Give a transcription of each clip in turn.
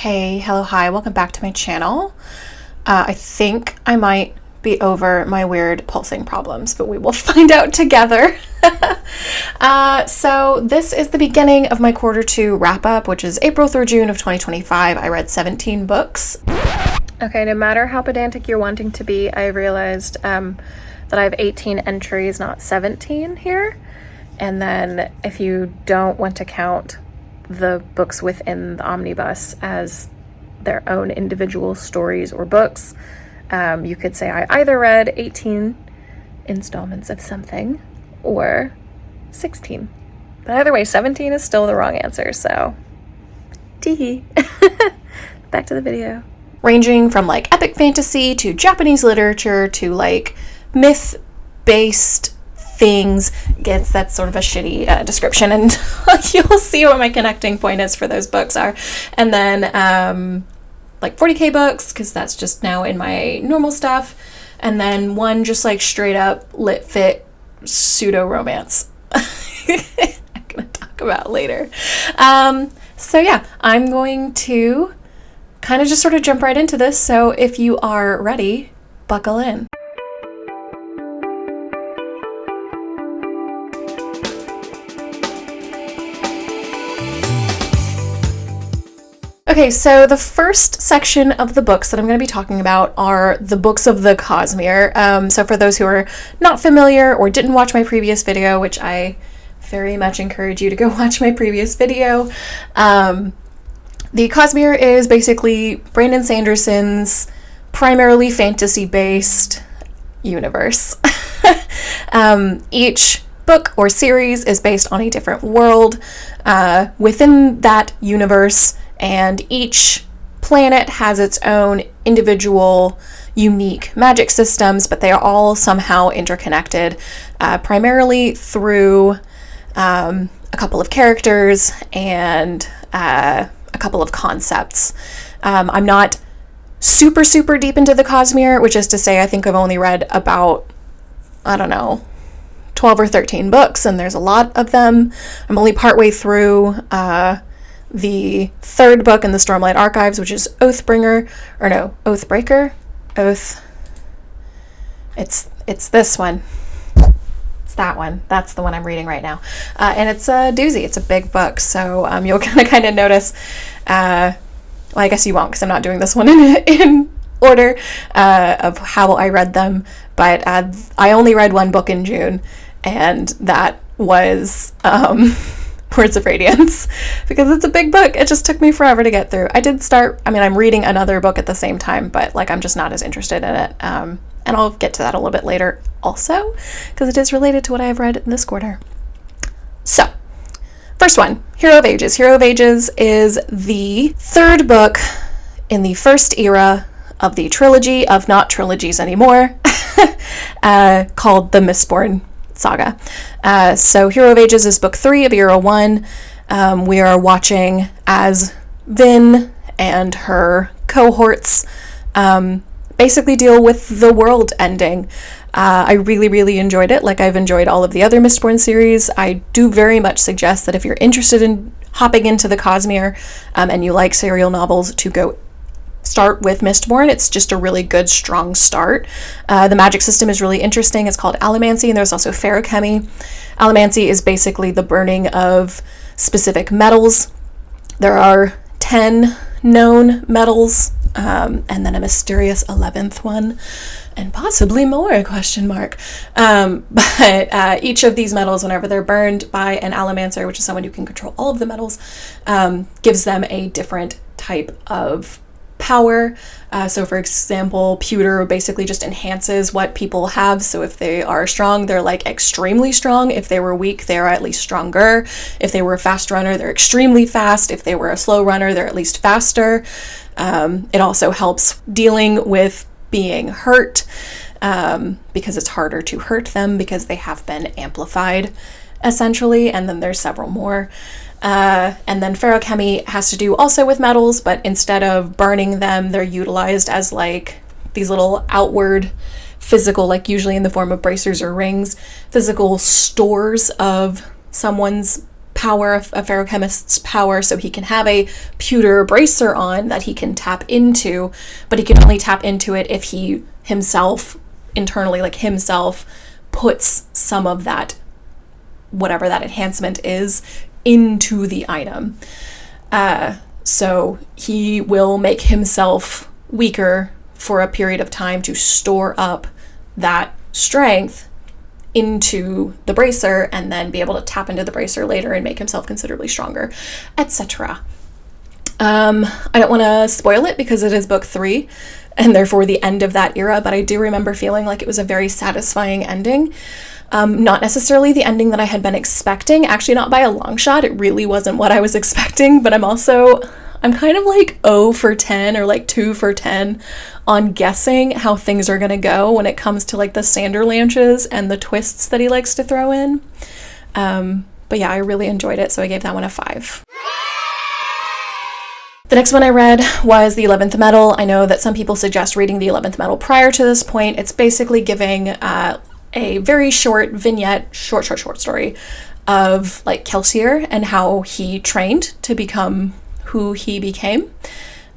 Hey, hello, hi, welcome back to my channel. I think I might be over my weird pulsing problems, but we will find out together. So this is the beginning of my quarter two wrap up, which is April through June of 2025. I read 17 books. Okay, no matter how pedantic you're wanting to be, I realized that I have 18 entries, not 17 here. And then if you don't want to count the books within the Omnibus as their own individual stories or books, you could say I either read 18 installments of something or 16. But either way, 17 is still the wrong answer, so teehee. Back to the video. Ranging from like epic fantasy to Japanese literature to like myth-based things. Gets that's sort of a shitty description, and you'll see what my connecting point is for those books are. And then like 40k books, because that's just now in my normal stuff. And then one just like straight up lit fit pseudo romance I'm gonna talk about later. So yeah, I'm going to kind of just sort of jump right into this. So if you are ready, buckle in. Okay, so the first section of the books that I'm going to be talking about are the books of the Cosmere. So for those who are not familiar or didn't watch my previous video, which I very much encourage you to go watch my previous video, the Cosmere is basically Brandon Sanderson's primarily fantasy-based universe. Each book or series is based on a different world within that universe, and each planet has its own individual unique magic systems, but they are all somehow interconnected, primarily through a couple of characters and a couple of concepts. I'm not super deep into the Cosmere, which is to say I think I've only read about, 12 or 13 books, and there's a lot of them. I'm only partway through the third book in the Stormlight archives, which is Oathbreaker. It's this one. It's that one. That's the one I'm reading right now. And it's a doozy. It's a big book, so you'll kind of notice, well, I guess you won't, because I'm not doing this one in order of how I read them, but I only read one book in June, and that was Words of Radiance, because it's a big book. It just took me forever to get through. I'm reading another book at the same time, but like I'm just not as interested in it. And I'll get to that a little bit later also, because it is related to what I have read in this quarter. So, first one, Hero of Ages. Hero of Ages is the third book in the first era of the trilogy of not trilogies anymore, called the Mistborn saga. So Hero of Ages is book 3 of Era 1. We are watching as Vin and her cohorts basically deal with the world ending. I really enjoyed it, like I've enjoyed all of the other Mistborn series. I do very much suggest that if you're interested in hopping into the Cosmere and you like serial novels, to go start with Mistborn. It's just a really good, strong start. The magic system is really interesting. It's called allomancy, and there's also feruchemy. Allomancy is basically the burning of specific metals. There are 10 known metals, and then a mysterious 11th one, and possibly more, question mark. But each of these metals, whenever they're burned by an allomancer, which is someone who can control all of the metals, gives them a different type of power. So for example, pewter basically just enhances what people have. So if they are strong, they're like extremely strong. If they were weak, they're at least stronger. If they were a fast runner, they're extremely fast. If they were a slow runner, they're at least faster. It also helps dealing with being hurt, because it's harder to hurt them because they have been amplified, essentially. And then there's several more. And then feruchemy has to do also with metals, but instead of burning them, they're utilized as like these little outward physical, like usually in the form of bracers or rings, physical stores of someone's power, a feruchemist's power, so he can have a pewter bracer on that he can tap into, but he can only tap into it if he himself, internally, like himself, puts some of that, whatever that enhancement is, into the item. So he will make himself weaker for a period of time to store up that strength into the bracer, and then be able to tap into the bracer later and make himself considerably stronger, etc. I don't want to spoil it because it is book 3 and therefore the end of that era, but I do remember feeling like it was a very satisfying ending. Not necessarily the ending that I had been expecting, actually not by a long shot. It really wasn't what I was expecting, but I'm kind of like 0 for 10 or like 2 for 10 on guessing how things are going to go when it comes to like the Sanderlanches and the twists that he likes to throw in. But yeah, I really enjoyed it, so I gave that one a 5. The next one I read was the 11th Metal. I know that some people suggest reading the 11th Metal prior to this point. It's basically giving a very short vignette, short story of like Kelsier and how he trained to become who he became.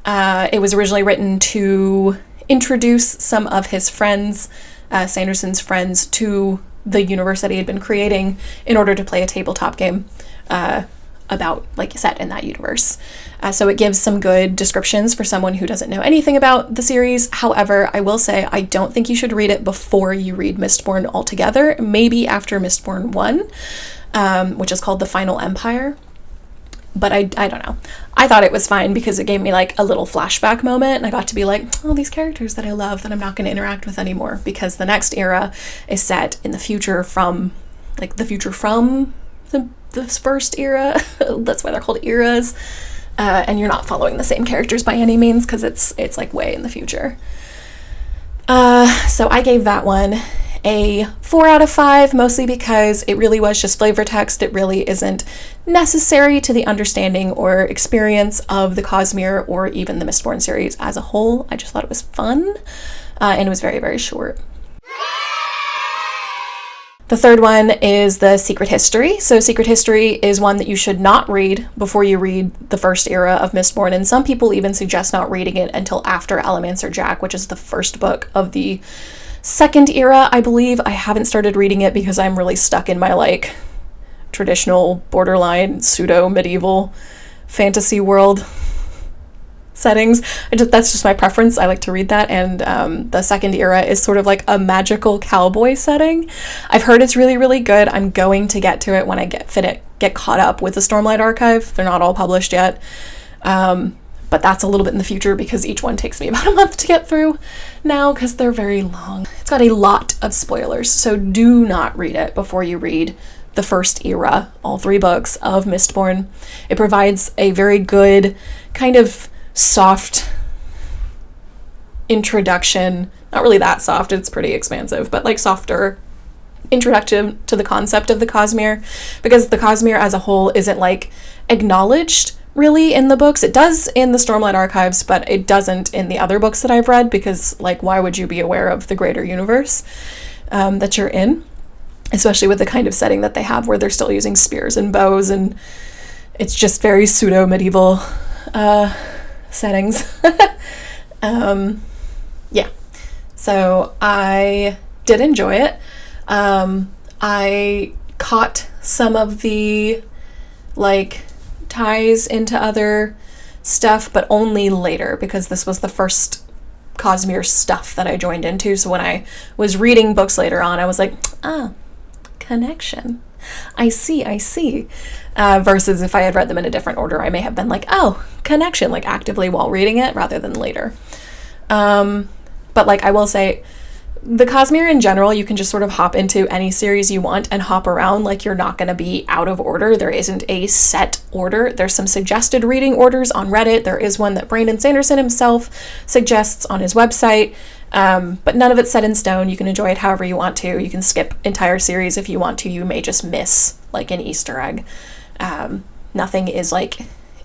It was originally written to introduce some of his friends, Sanderson's friends, to the universe that he had been creating in order to play a tabletop game about, like, set in that universe. So it gives some good descriptions for someone who doesn't know anything about the series. However, I will say I don't think you should read it before you read Mistborn altogether, maybe after Mistborn 1, which is called The Final Empire. But I don't know. I thought it was fine because it gave me like a little flashback moment, and I got to be like, oh, these characters that I love that I'm not going to interact with anymore, because the next era is set in the future from the first era. That's why they're called eras. And you're not following the same characters by any means because it's like way in the future. So I gave that one a 4 out of 5, mostly because it really was just flavor text. It really isn't necessary to the understanding or experience of the Cosmere or even the Mistborn series as a whole. I just thought it was fun, and it was very, very short. The third one is the Secret History. So Secret History is one that you should not read before you read the first era of Mistborn, and some people even suggest not reading it until after Allomancer Jack, which is the first book of the second era, I believe. I haven't started reading it because I'm really stuck in my like traditional borderline pseudo-medieval fantasy world settings. That's just my preference. I like to read that, and the second era is sort of like a magical cowboy setting. I've heard it's really, really good. I'm going to get to it when I get caught up with the Stormlight archive. They're not all published yet, but that's a little bit in the future because each one takes me about a month to get through now because they're very long. It's got a lot of spoilers, so do not read it before you read the first era, all 3 books of Mistborn. It provides a very good kind of soft introduction, not really that soft, it's pretty expansive, but like softer introduction to the concept of the Cosmere, because the Cosmere as a whole isn't like acknowledged really in the books. It does in the Stormlight archives, but it doesn't in the other books that I've read, because like why would you be aware of the greater universe that you're in, especially with the kind of setting that they have where they're still using spears and bows, and it's just very pseudo-medieval settings. Yeah, so I did enjoy it. I caught some of the like ties into other stuff, but only later, because this was the first Cosmere stuff that I joined into. So when I was reading books later on, I was like, connection. I see. Versus if I had read them in a different order, I may have been like, oh, connection, like actively while reading it rather than later. But like I will say, the Cosmere in general, you can just sort of hop into any series you want and hop around. Like you're not going to be out of order. There isn't a set order. There's some suggested reading orders on Reddit. There is one that Brandon Sanderson himself suggests on his website. But none of it's set in stone. You can enjoy it however you want to. You can skip entire series if you want to. You may just miss like an Easter egg. Nothing is like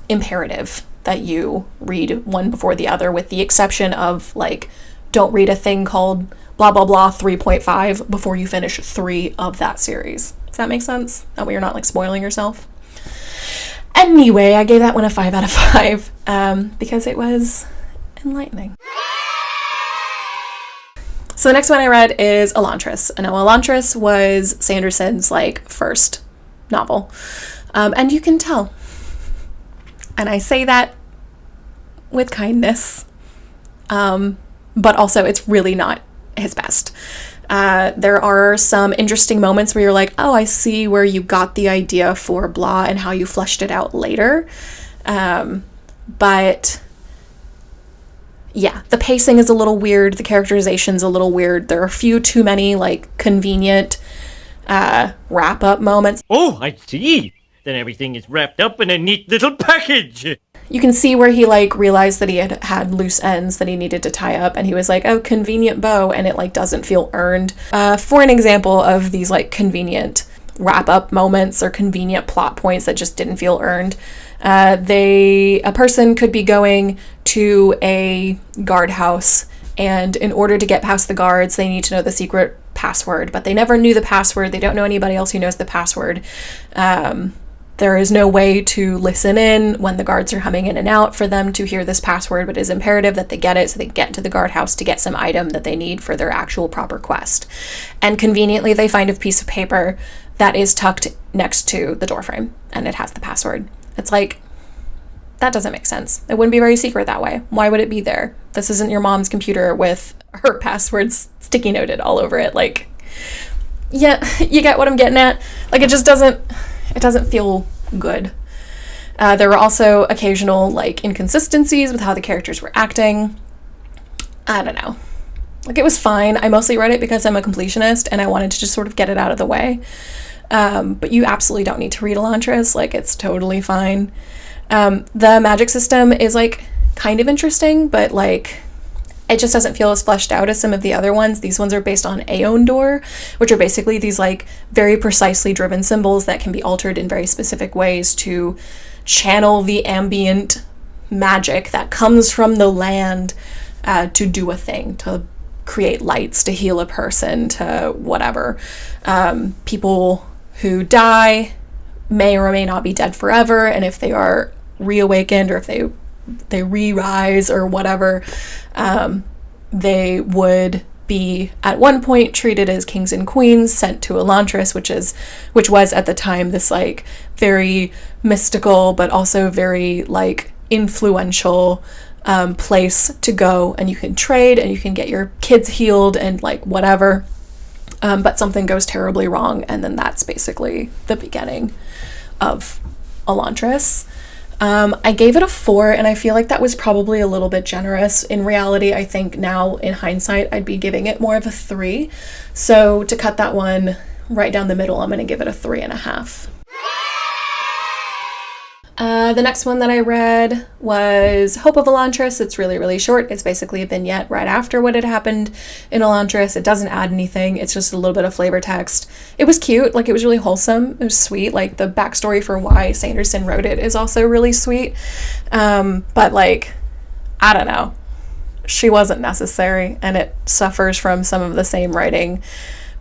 imperative that you read one before the other, with the exception of like, don't read a thing called blah blah blah 3.5 before you finish 3 of that series. Does that make sense? That way you're not like spoiling yourself. Anyway, I gave that one a 5 out of 5 because it was enlightening. So the next one I read is Elantris. And now Elantris was Sanderson's first novel. And you can tell. And I say that with kindness. But also it's really not his best. There are some interesting moments where you're like, oh, I see where you got the idea for blah and how you fleshed it out later. But yeah, the pacing is a little weird. The characterization's a little weird. There are a few too many convenient wrap-up moments. Oh, I see. Then everything is wrapped up in a neat little package. You can see where he realized that he had loose ends that he needed to tie up, and he was like, oh, convenient bow, and it doesn't feel earned. For an example of these convenient wrap-up moments or convenient plot points that just didn't feel earned, a person could be going to a guardhouse, and in order to get past the guards, they need to know the secret password, but they never knew the password. They don't know anybody else who knows the password. There is no way to listen in when the guards are coming in and out for them to hear this password, but it is imperative that they get it so they get to the guardhouse to get some item that they need for their actual proper quest. And conveniently, they find a piece of paper that is tucked next to the doorframe, and it has the password. It's that doesn't make sense. It wouldn't be very secret that way. Why would it be there? This isn't your mom's computer with her passwords sticky noted all over it. Yeah, you get what I'm getting at? It just doesn't feel good. There were also occasional inconsistencies with how the characters were acting. I don't know. It was fine. I mostly read it because I'm a completionist and I wanted to just sort of get it out of the way. But you absolutely don't need to read Elantris. It's totally fine. The magic system is kind of interesting, but it just doesn't feel as fleshed out as some of the other ones. These ones are based on Aeon Door, which are basically these very precisely driven symbols that can be altered in very specific ways to channel the ambient magic that comes from the land to do a thing, to create lights, to heal a person, to whatever. People who die may or may not be dead forever, and if they are reawakened or if they re-rise or whatever, they would be at one point treated as kings and queens, sent to Elantris, which was at the time this very mystical but also very influential place to go, and you can trade and you can get your kids healed and whatever, but something goes terribly wrong, and then that's basically the beginning of Elantris. I gave it a 4, and I feel that was probably a little bit generous. In reality, I think now in hindsight, I'd be giving it more of a 3. So to cut that one right down the middle, I'm going to give it a 3.5. The next one that I read was Hope of Elantris. It's really, really short. It's basically a vignette right after what had happened in Elantris. It doesn't add anything. It's just a little bit of flavor text. It was cute. It was really wholesome. It was sweet. The backstory for why Sanderson wrote it is also really sweet. But I don't know. She wasn't necessary, and it suffers from some of the same writing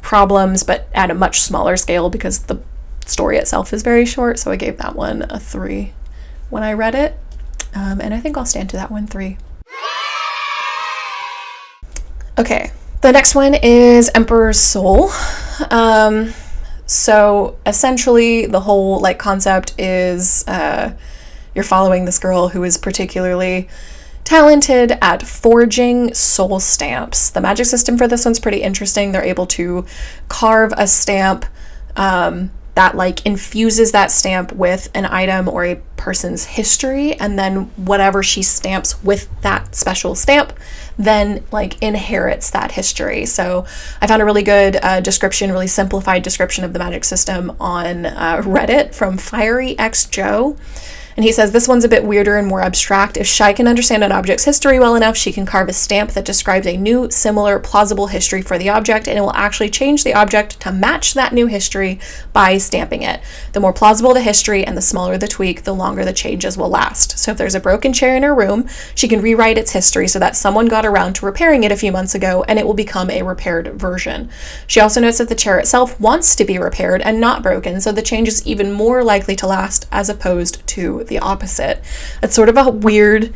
problems, but at a much smaller scale because the story itself is very short. So I gave that one a 3 when I read it, and I think I'll stand to that one, 3. Okay, the next one is Emperor's Soul. So essentially the whole concept is you're following this girl who is particularly talented at forging soul stamps. The magic system for this one's pretty interesting. They're able to carve a stamp that infuses that stamp with an item or a person's history, and then whatever she stamps with that special stamp then inherits that history. So I found a really good description, really simplified description of the magic system on Reddit from Fiery X Joe. And he says this one's a bit weirder and more abstract. If Shai can understand an object's history well enough, she can carve a stamp that describes a new, similar, plausible history for the object, and it will actually change the object to match that new history by stamping it. The more plausible the history and the smaller the tweak, the longer the changes will last. So if there's a broken chair in her room, she can rewrite its history so that someone got around to repairing it a few months ago, and it will become a repaired version. She also notes that the chair itself wants to be repaired and not broken, so the change is even more likely to last as opposed to the opposite. It's sort of a weird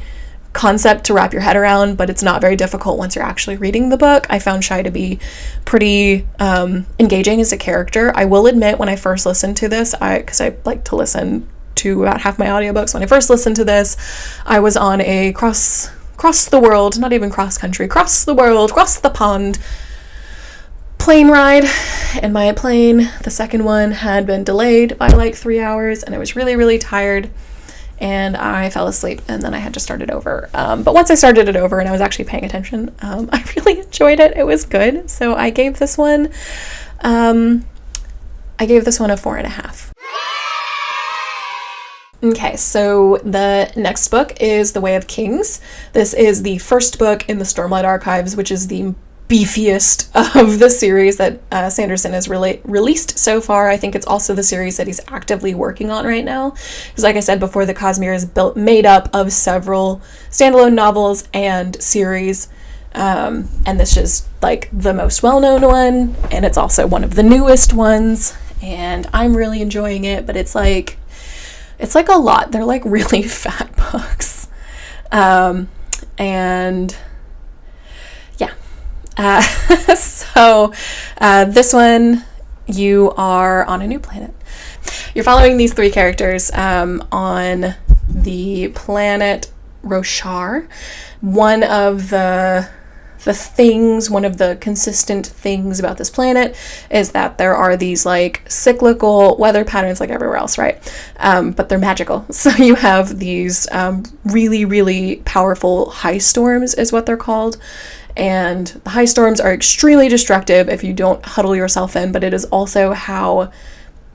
concept to wrap your head around, but it's not very difficult once you're actually reading the book. I found Shai to be pretty engaging as a character. I will admit, when I first listened to this, because I like to listen to about half my audiobooks, when I first listened to this, I was on a cross the world, not even cross country, cross the world, cross the pond plane ride, and my plane, the second one, had been delayed by like 3 hours, and I was really, really tired, and I fell asleep, and then I had to start it over. But once I started it over and I was actually paying attention, I really enjoyed it. It was good. So I gave this one a 4.5. Okay, so the next book is The Way of Kings. This is the first book in the Stormlight Archives, which is the beefiest of the series that Sanderson has released so far. I think it's also the series that he's actively working on right now. Because like I said before, the Cosmere is made up of several standalone novels and series. And this is like the most well-known one, and it's also one of the newest ones. And I'm really enjoying it, but it's like a lot. They're like really fat books. And yeah. So this one, you are on a new planet. You're following these three characters on the planet Roshar. One of the consistent things about this planet is that there are these like cyclical weather patterns like everywhere else, right? But they're magical. So you have these really, really powerful high storms is what they're called. And the high storms are extremely destructive if you don't huddle yourself in, but it is also how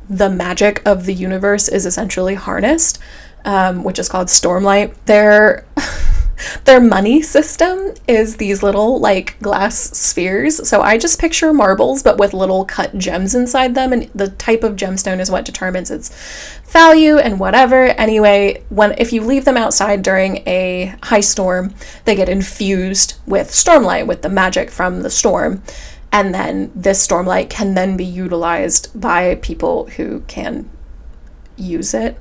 the magic of the universe is essentially harnessed, which is called Stormlight. Their money system is these little like glass spheres. So I just picture marbles, but with little cut gems inside them. And the type of gemstone is what determines its value and whatever. Anyway, if you leave them outside during a high storm, they get infused with Stormlight, with the magic from the storm. And then this Stormlight can then be utilized by people who can use it.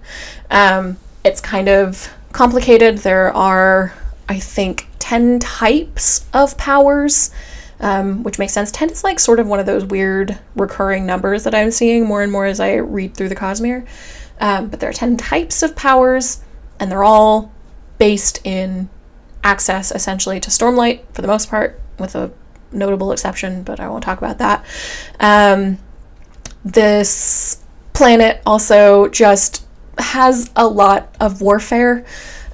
It's kind of complicated. There are, I think, 10 types of powers, which makes sense. 10 is like sort of one of those weird recurring numbers that I'm seeing more and more as I read through the Cosmere. But there are 10 types of powers, and they're all based in access, essentially, to Stormlight, for the most part, with a notable exception, but I won't talk about that. This planet also just has a lot of warfare.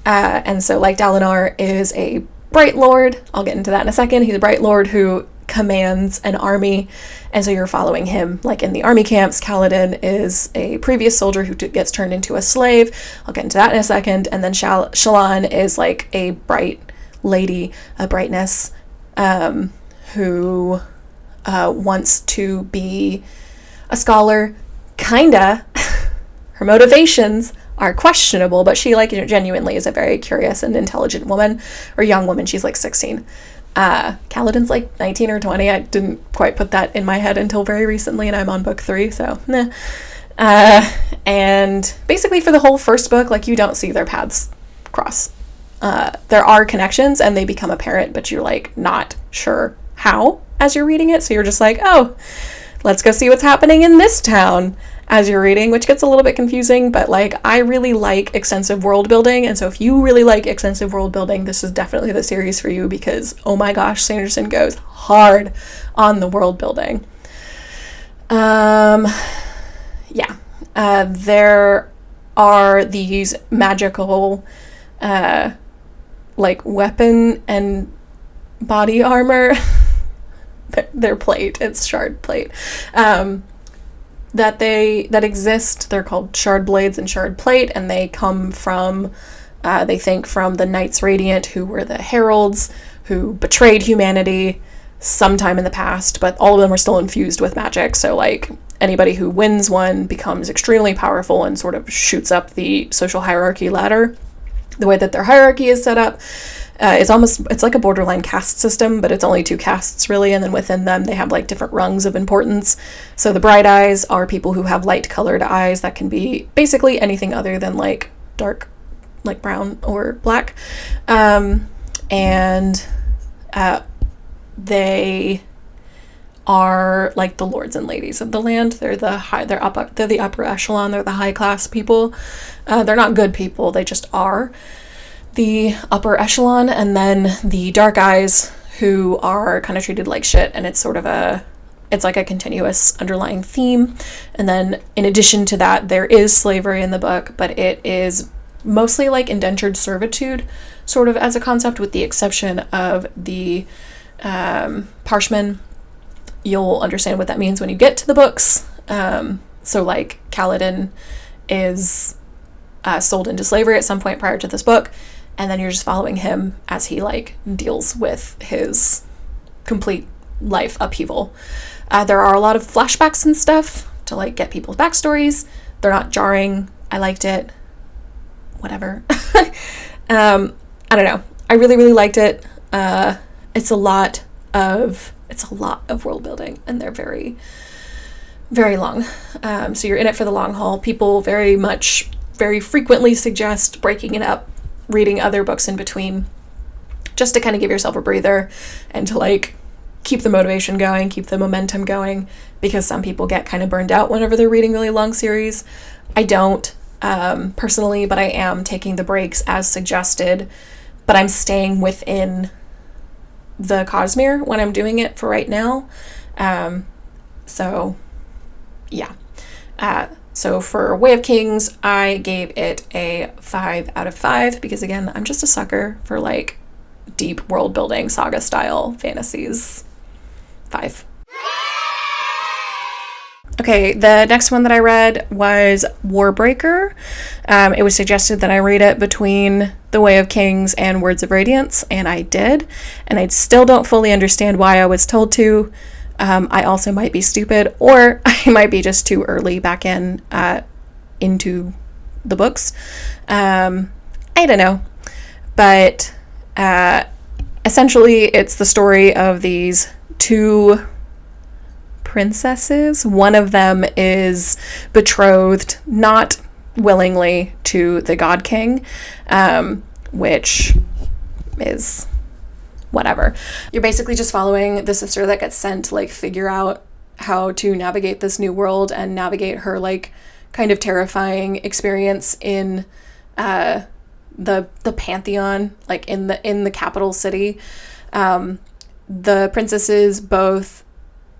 And so, like, Dalinar is a Bright Lord. I'll get into that in a second. He's a Bright Lord who commands an army, and so you're following him, like, in the army camps. Kaladin is a previous soldier who gets turned into a slave. I'll get into that in a second. And then Shallan is, like, a bright lady, a brightness, who wants to be a scholar, kinda. Her motivations are questionable, but she genuinely is a very curious and intelligent woman, or young woman. She's like 16. Kaladin's like 19 or 20. I didn't quite put that in my head until very recently, and I'm on book 3, so nah. And basically for the whole first book, like, you don't see their paths cross. There are connections and they become apparent, but you're like not sure how as you're reading it. So you're just like, oh, let's go see what's happening in this town as you're reading, which gets a little bit confusing, but like, I really like extensive world building, and so if you really like extensive world building, this is definitely the series for you, because oh my gosh, Sanderson goes hard on the world building. There are these magical like weapon and body armor. They're plate, it's shard plate. that exist. They're called shard blades and shard plate, and they come from, they think, from the Knights Radiant, who were the heralds who betrayed humanity sometime in the past, but all of them are still infused with magic. So like anybody who wins one becomes extremely powerful and sort of shoots up the social hierarchy ladder. The way that their hierarchy is set up it's like a borderline caste system, but it's only 2 castes really, and then within them they have like different rungs of importance. So the bright eyes are people who have light colored eyes that can be basically anything other than like dark, like brown or black, and they are like the lords and ladies of the land. They're the upper echelon. They're the high class people. They're not good people. They just are the upper echelon. And then the dark eyes, who are kind of treated like shit. And it's sort of it's like a continuous underlying theme. And then in addition to that, there is slavery in the book, but it is mostly like indentured servitude, sort of as a concept, with the exception of the Parshmen. You'll understand what that means when you get to the books. So like Kaladin is sold into slavery at some point prior to this book, and then you're just following him as he like deals with his complete life upheaval. There are a lot of flashbacks and stuff to like get people's backstories. They're not jarring. I liked it. Whatever. I don't know. I really, really liked it. It's a lot of world building, and they're very, very long. So you're in it for the long haul. People very frequently suggest breaking it up, reading other books in between, just to kind of give yourself a breather and to like keep the motivation going, keep the momentum going, because some people get kind of burned out whenever they're reading really long series. I don't, personally, but I am taking the breaks as suggested, but I'm staying within the Cosmere when I'm doing it for right now. So yeah. So for Way of Kings, I gave it a 5 out of 5 because again, I'm just a sucker for like deep world building saga style fantasies. 5. Okay, the next one that I read was Warbreaker. It was suggested that I read it between The Way of Kings and Words of Radiance, and I did. And I still don't fully understand why I was told to. I also might be stupid, or I might be just too early back into the books. I don't know. But essentially, it's the story of these 2 princesses. One of them is betrothed, not willingly, to the God King, which is whatever. You're basically just following the sister that gets sent to like figure out how to navigate this new world and navigate her like kind of terrifying experience in the pantheon, like in the capital city. The princesses both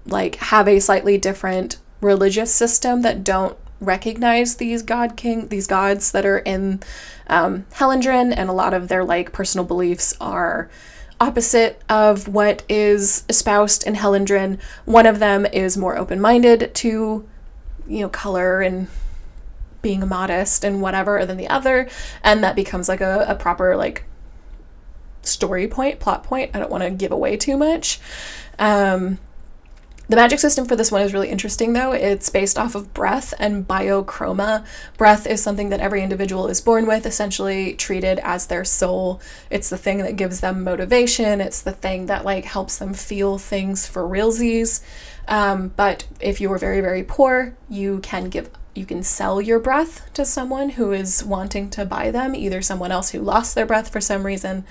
like have a slightly different religious system that don't recognize these gods that are in Helendrin, and a lot of their like personal beliefs are opposite of what is espoused in Helendrin. One of them is more open-minded to, color and being modest and whatever than the other, and that becomes like a proper like plot point. I don't want to give away too much. The magic system for this one is really interesting, though. It's based off of breath and biochroma. Breath is something that every individual is born with, essentially treated as their soul. It's the thing that gives them motivation. It's the thing that like helps them feel things for realsies. But if you are very, very poor, you can sell your breath to someone who is wanting to buy them, either someone else who lost their breath for some reason,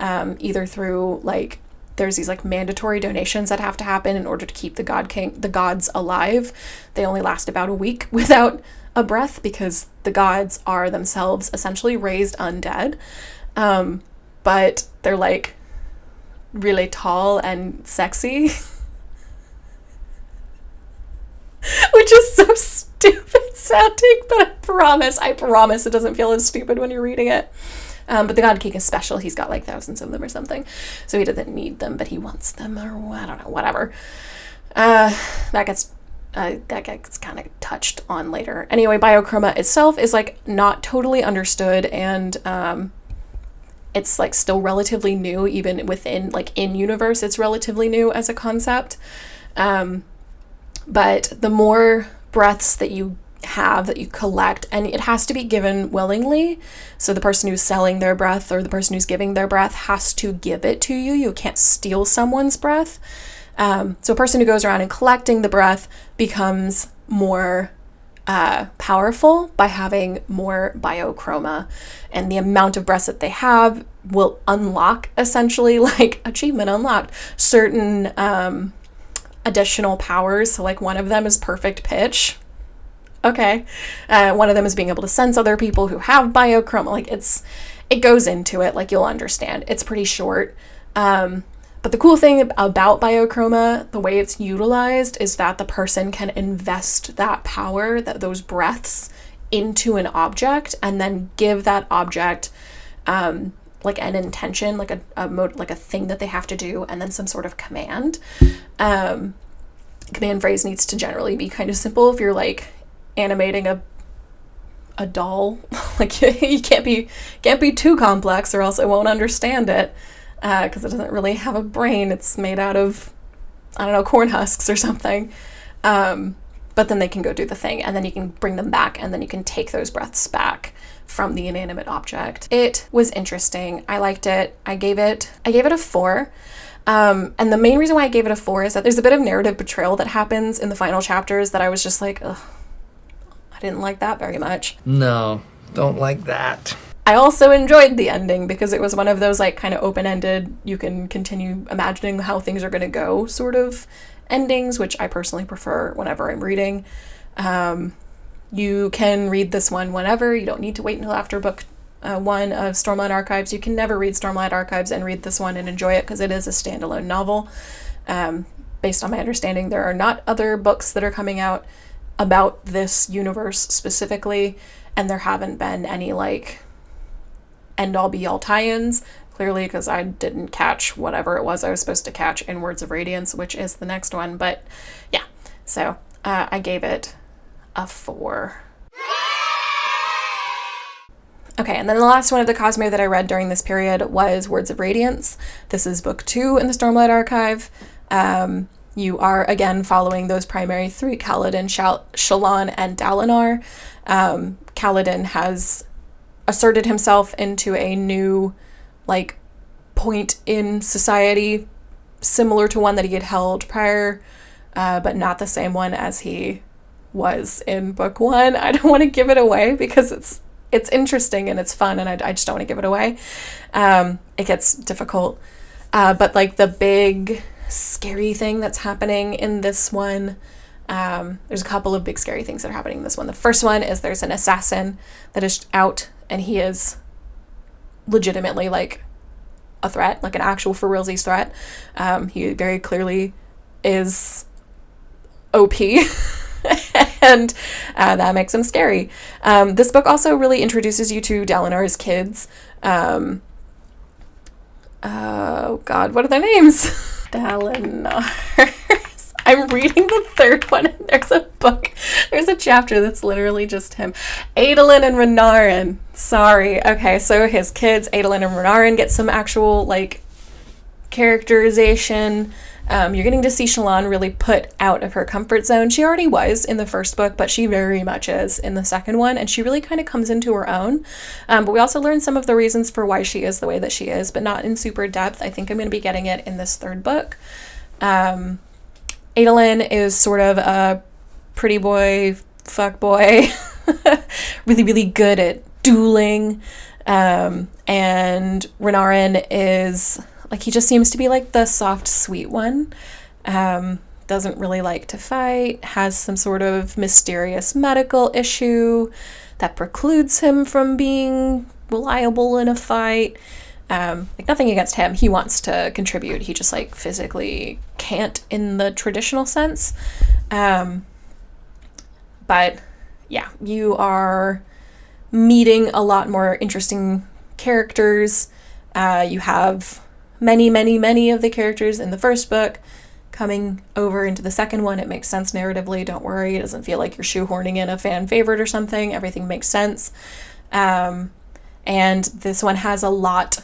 either through like there's these like mandatory donations that have to happen in order to keep the gods alive. They only last about a week without a breath because the gods are themselves essentially raised undead. But they're like really tall and sexy, which is so stupid sounding, but I promise it doesn't feel as stupid when you're reading it. But the God King is special. He's got like thousands of them or something. So he doesn't need them, but he wants them, or I don't know, whatever. That gets that gets kind of touched on later. Anyway, biochroma itself is like not totally understood, and it's like still relatively new, even within like in universe, it's relatively new as a concept. But the more breaths that you have, that you collect, and it has to be given willingly. So the person who's selling their breath or the person who's giving their breath has to give it to you. You can't steal someone's breath. So a person who goes around and collecting the breath becomes more powerful by having more biochroma, and the amount of breaths that they have will unlock, essentially, like achievement unlocked, certain additional powers. So like one of them is perfect pitch. Okay. One of them is being able to sense other people who have biochroma. Like it goes into it, like you'll understand. It's pretty short. But the cool thing about biochroma, the way it's utilized, is that the person can invest that power, those breaths, into an object, and then give that object like an intention, like a thing that they have to do, and then some sort of command. Command phrase needs to generally be kind of simple. If you're like animating a doll, like you can't be too complex, or else it won't understand it. Because it doesn't really have a brain. It's made out of, I don't know, corn husks or something. But then they can go do the thing, and then you can bring them back, and then you can take those breaths back from the inanimate object. It was interesting. I liked it. I gave it a 4. And the main reason why I gave it a 4 is that there's a bit of narrative betrayal that happens in the final chapters that I was just like, ugh, I didn't like that very much. No, don't like that. I also enjoyed the ending because it was one of those like kind of open-ended, you can continue imagining how things are going to go sort of endings, which I personally prefer whenever I'm reading. You can read this one whenever. You don't need to wait until after book 1 of Stormlight Archives. You can never read Stormlight Archives and read this one and enjoy it because it is a standalone novel. Based on my understanding, there are not other books that are coming out about this universe specifically, and there haven't been any like end-all be-all tie-ins, clearly because I didn't catch whatever it was I was supposed to catch in Words of Radiance, which is the next one. But yeah, so I gave it a 4. Okay, and then the last one of the Cosmere that I read during this period was Words of Radiance. This is book 2 in the Stormlight Archive. You are, again, following those primary 3, Kaladin, Shallan, and Dalinar. Kaladin has asserted himself into a new, like, point in society, similar to one that he had held prior, but not the same one as he was in book 1. I don't want to give it away because it's interesting and it's fun, and I just don't want to give it away. It gets difficult. But, like, the big scary thing that's happening in this one, there's a couple of big scary things that are happening in this one. The first one is there's an assassin that is out, and he is legitimately like a threat, like an actual for realsies threat. He very clearly is OP, and that makes him scary. This book also really introduces you to Dalinar's kids. Oh God, what are their names? Dalinar. I'm reading the third one, and there's a chapter that's literally just him. Adolin and Renarin. Sorry. Okay, so his kids, Adolin and Renarin, get some actual, like, characterization. You're getting to see Shallan really put out of her comfort zone. She already was in the first book, but she very much is in the second one, and she really kind of comes into her own. But we also learn some of the reasons for why she is the way that she is, but not in super depth. I think I'm going to be getting it in this third book. Adolin is sort of a pretty boy, fuck boy, really, really good at dueling. And Renarin is, like, he just seems to be like the soft, sweet one. Doesn't really like to fight, has some sort of mysterious medical issue that precludes him from being reliable in a fight. Like, nothing against him. He wants to contribute. He just, like, physically can't in the traditional sense. But, yeah, you are meeting a lot more interesting characters. You have many, many, many of the characters in the first book coming over into the second one. It makes sense narratively. Don't worry. It doesn't feel like you're shoehorning in a fan favorite or something. Everything makes sense. And this one has a lot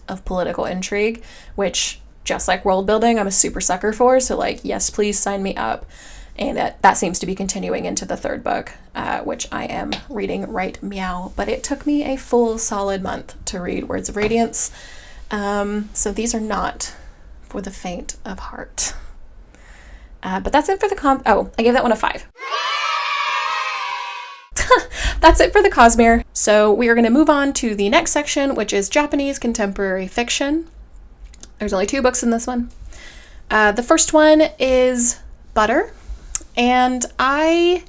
of political intrigue, which, just like world building, I'm a super sucker for. So like, yes, please sign me up. And that seems to be continuing into the third book, which I am reading right meow. But it took me a full solid month to read Words of Radiance. So these are not for the faint of heart. But that's it for the I gave that one a 5. That's it for the Cosmere. So we are going to move on to the next section, which is Japanese contemporary fiction. There's only 2 books in this one. The first one is Butter. And I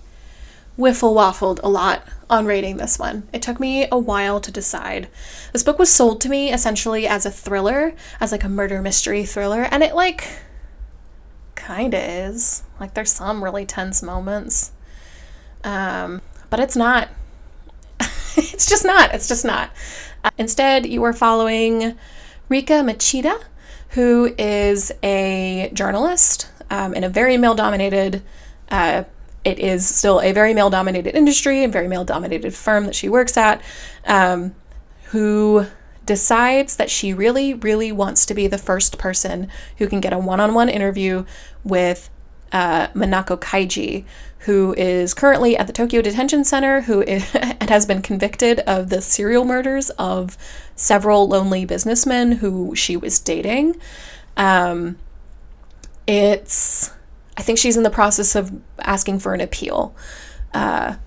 wiffle-waffled a lot on rating this one. It took me a while to decide. This book was sold to me essentially as a thriller, as like a murder mystery thriller, and it like kinda is. Like there's some really tense moments. But it's not. It's just not. Instead, you are following Rika Machida, who is a journalist in a very male-dominated it is still a very male-dominated industry, a very male-dominated firm that she works at, who decides that she really, really wants to be the first person who can get a one-on-one interview with Minako Kaiji, who is currently at the Tokyo Detention Center, and has been convicted of the serial murders of several lonely businessmen who she was dating. I think she's in the process of asking for an appeal. Either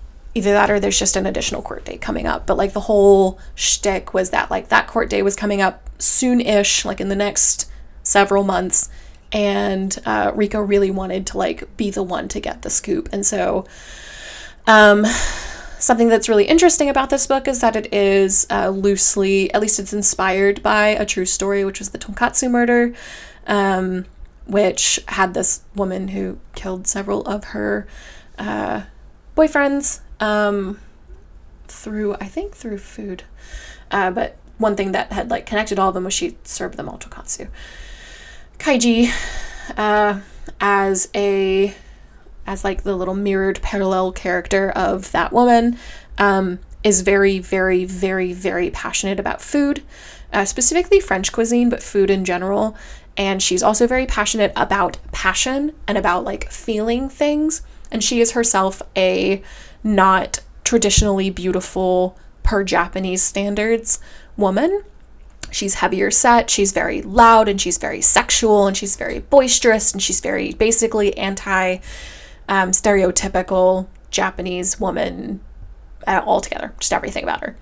that or there's just an additional court date coming up. But like the whole shtick was that like that court date was coming up soon-ish, like in the next several months. And Rika really wanted to like be the one to get the scoop. And so something that's really interesting about this book is that it is loosely, at least it's inspired by a true story, which was the Tonkatsu murder. Which had this woman who killed several of her boyfriends through food. But one thing that had like connected all of them was she served them all tonkatsu. Kaiji, as like the little mirrored parallel character of that woman, is very, very, very, very passionate about food, specifically French cuisine, but food in general. And she's also very passionate about passion and about like feeling things. And she is herself a not traditionally beautiful per Japanese standards woman. She's heavier set, she's very loud, and she's very sexual, and she's very boisterous, and she's very basically stereotypical Japanese woman altogether, just everything about her.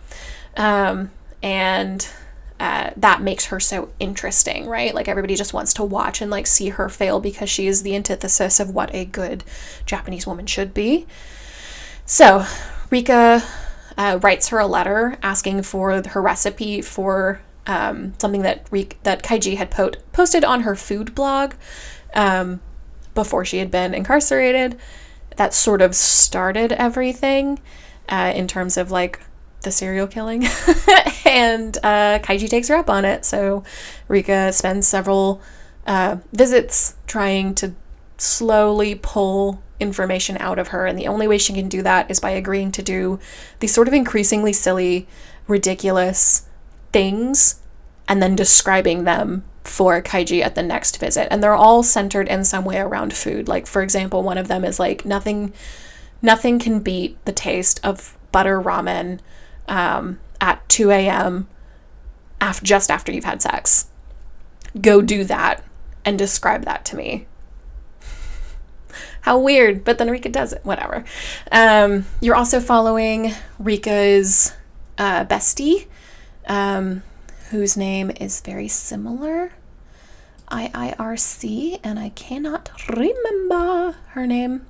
That makes her so interesting, right? Like everybody just wants to watch and like see her fail because she is the antithesis of what a good Japanese woman should be. So Rika writes her a letter asking for her recipe for something that Kaiji had posted on her food blog before she had been incarcerated. That sort of started everything in terms of like the serial killing. And Kaiji takes her up on it. So Rika spends several visits trying to slowly pull information out of her. And the only way she can do that is by agreeing to do these sort of increasingly silly, ridiculous things and then describing them for Kaiji at the next visit. And they're all centered in some way around food. Like, for example, one of them is like, nothing can beat the taste of butter ramen at 2 a.m. Just after you've had sex. Go do that and describe that to me. How weird, but then Rika does it. Whatever. You're also following Rika's bestie, whose name is very similar. IIRC, and I cannot remember her name.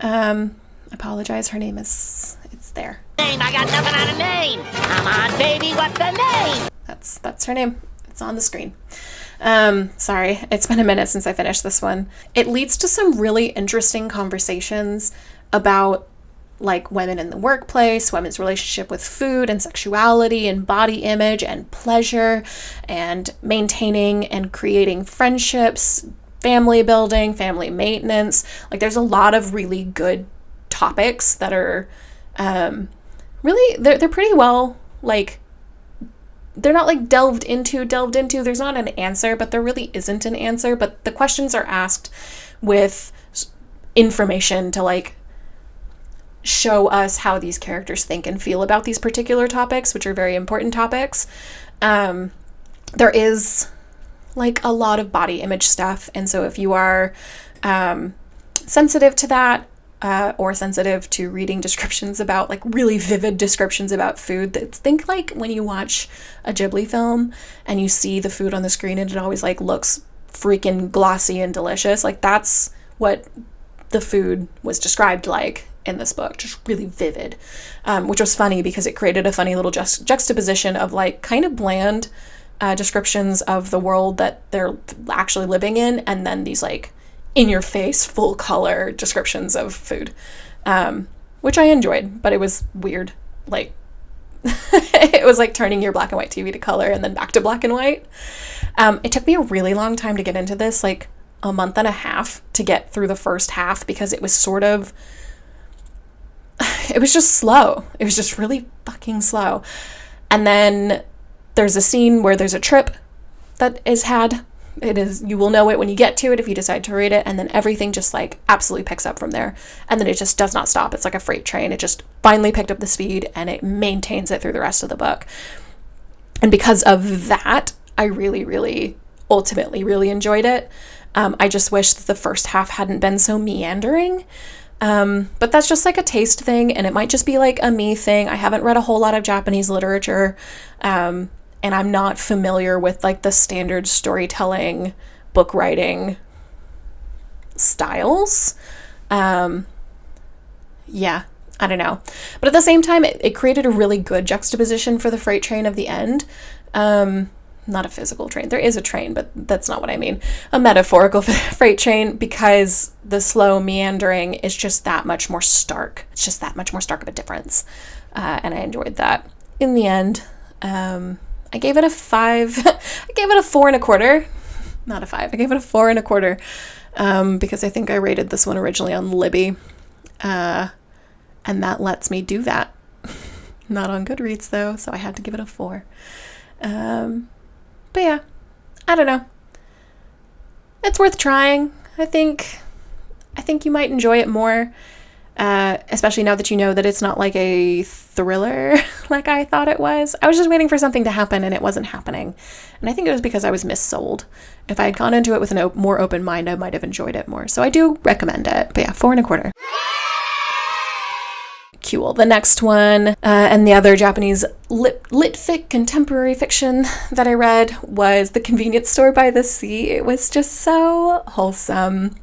Apologize, her name is, it's there. I got nothing on a name. Come on, baby, what's the name? That's her name. It's on the screen. Sorry, it's been a minute since I finished this one. It leads to some really interesting conversations about like women in the workplace, women's relationship with food and sexuality and body image and pleasure and maintaining and creating friendships, family building, family maintenance. Like, there's a lot of really good topics that are really, they're pretty well, like, they're not like delved into. There's not an answer, but there really isn't an answer. But the questions are asked with information to like show us how these characters think and feel about these particular topics, which are very important topics. There is like a lot of body image stuff. And so if you are sensitive to that, or sensitive to reading descriptions about like really vivid descriptions about food, that think like when you watch a Ghibli film and you see the food on the screen and it always like looks freaking glossy and delicious. Like, that's what the food was described like in this book, just really vivid, which was funny because it created a funny little juxtaposition of like kind of bland descriptions of the world that they're actually living in, and then these like in your face, full color descriptions of food, which I enjoyed, but it was weird. Like, it was like turning your black and white TV to color and then back to black and white. It took me a really long time to get into this, like a month and a half to get through the first half, because it was sort of, it was just slow. It was just really fucking slow. And then there's a scene where there's a trip that is had. It is, you will know it when you get to it if you decide to read it, and then everything just like absolutely picks up from there, and then it just does not stop. It's like a freight train. It just finally picked up the speed and it maintains it through the rest of the book. And because of that, I really ultimately really enjoyed it. I just wish that the first half hadn't been so meandering, but that's just like a taste thing, and it might just be like a me thing. I haven't read a whole lot of Japanese literature, and I'm not familiar with like the standard storytelling, book writing styles. Yeah, I don't know. But at the same time, it created a really good juxtaposition for the freight train of the end. Not a physical train. There is a train, but that's not what I mean. A metaphorical freight train, because the slow meandering is just that much more stark. It's just that much more stark of a difference. And I enjoyed that. In the end, I gave it a 5. I gave it a 4.25. Not a 5. I gave it a 4.25, because I think I rated this one originally on Libby. And that lets me do that. Not on Goodreads, though, so I had to give it a 4. But yeah, I don't know. It's worth trying. I think you might enjoy it more, especially now that you know that it's not like a thriller like I thought it was. I was just waiting for something to happen and it wasn't happening. And I think it was because I was missold. If I had gone into it with a more open mind, I might have enjoyed it more. So I do recommend it. But yeah, 4.25. Cool. The next one, and the other Japanese lit fic, contemporary fiction that I read, was The Convenience Store by the Sea. It was just so wholesome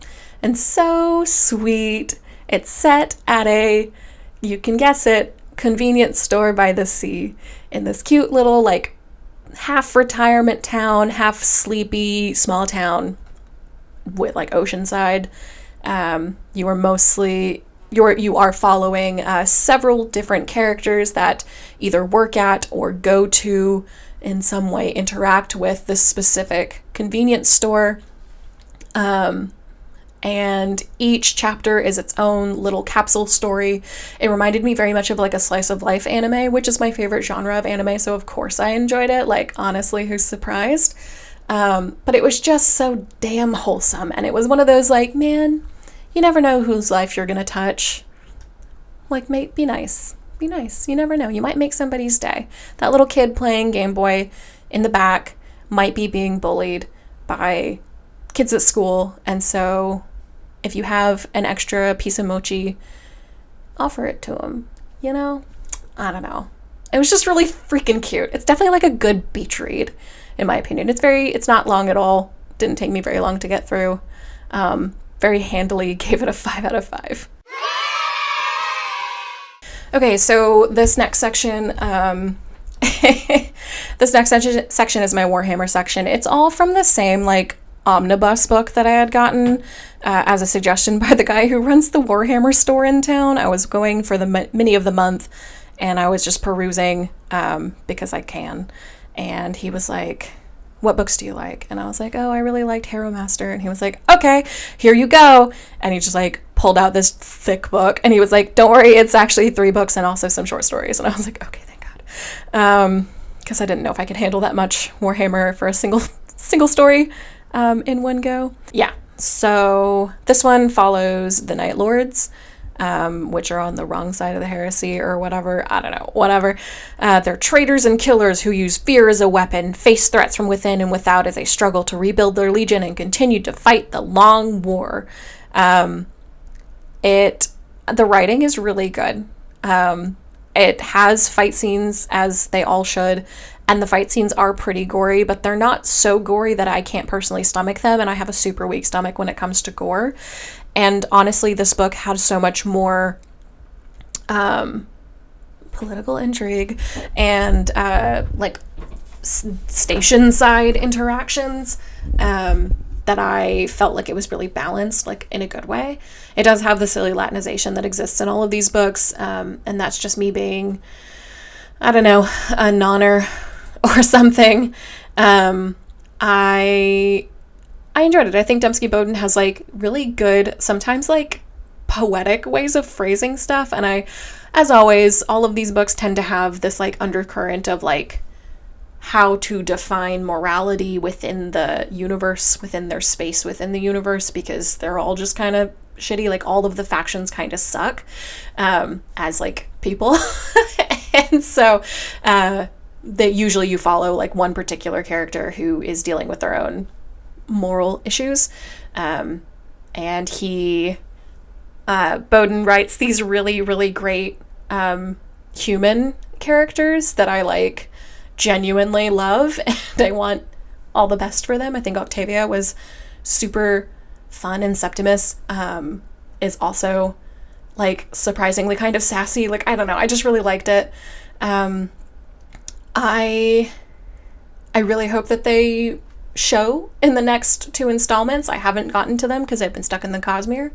and so sweet. It's set at a, you can guess it, convenience store by the sea in this cute little like half retirement town, half sleepy small town with like oceanside. You are following several different characters that either work at or go to in some way interact with this specific convenience store. And each chapter is its own little capsule story. It reminded me very much of like a slice of life anime, which is my favorite genre of anime, so of course I enjoyed it. Like, honestly, who's surprised? But it was just so damn wholesome, and it was one of those like, man, you never know whose life you're gonna touch. Like, mate, be nice. Be nice. You never know. You might make somebody's day. That little kid playing Game Boy in the back might be being bullied by kids at school, and so if you have an extra piece of mochi, offer it to him. You know? I don't know. It was just really freaking cute. It's definitely like a good beach read, in my opinion. It's not long at all. Didn't take me very long to get through. Very handily gave it a 5 out of 5. Okay, so this next section, section is my Warhammer section. It's all from the same like omnibus book that I had gotten as a suggestion by the guy who runs the Warhammer store in town. I was going for the mini of the month, and I was just perusing because I can, and he was like, what books do you like? And I was like, oh, I really liked Harrow Master. And he was like, okay, here you go. And he just like pulled out this thick book, and he was like, don't worry, it's actually 3 books and also some short stories. And I was like, okay, thank God. Because I didn't know if I could handle that much Warhammer for a single story in one go. Yeah, so this one follows the Night Lords, which are on the wrong side of the heresy or whatever. I don't know, whatever. They're traitors and killers who use fear as a weapon, face threats from within and without as they struggle to rebuild their legion and continue to fight the long war. The writing is really good. It has fight scenes, as they all should, and the fight scenes are pretty gory, but they're not so gory that I can't personally stomach them, and I have a super weak stomach when it comes to gore. And honestly, this book had so much more political intrigue and station side interactions that I felt like it was really balanced, like in a good way. It does have the silly Latinization that exists in all of these books, and that's just me being, I don't know, a nonner or something. I enjoyed it. I think Dembski Bowden has like really good, sometimes like poetic ways of phrasing stuff, and I, as always, all of these books tend to have this like undercurrent of like how to define morality within the universe, within their space within the universe, because they're all just kind of shitty. Like all of the factions kind of suck as like people. And so that usually you follow like one particular character who is dealing with their own moral issues. And Bowden writes these really, really great human characters that I like genuinely love, and I want all the best for them. I think Octavia was super fun, and Septimus is also like surprisingly kind of sassy. Like, I don't know, I just really liked it. I really hope that they show in the next 2 installments. I haven't gotten to them because I've been stuck in the Cosmere,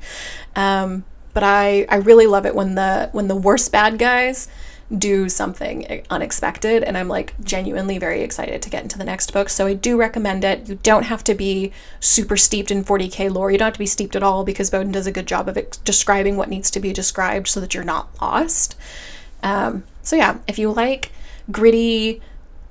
but I really love it when the worst bad guys do something unexpected, and I'm like genuinely very excited to get into the next book. So I do recommend it. You don't have to be super steeped in 40k lore. You don't have to be steeped at all, because Bowden does a good job of describing what needs to be described so that you're not lost. So yeah, if you like gritty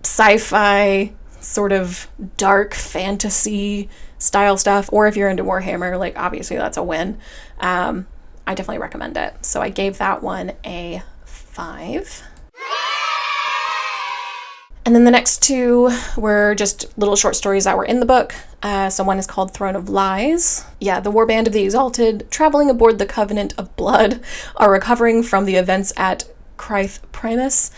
sci-fi sort of dark fantasy style stuff, or if you're into Warhammer, like obviously that's a win. I definitely recommend it. So I gave that one a 5. And then the next 2 were just little short stories that were in the book. So one is called Throne of Lies. Yeah, the warband of the Exalted, traveling aboard the Covenant of Blood, are recovering from the events at Cryth Primus,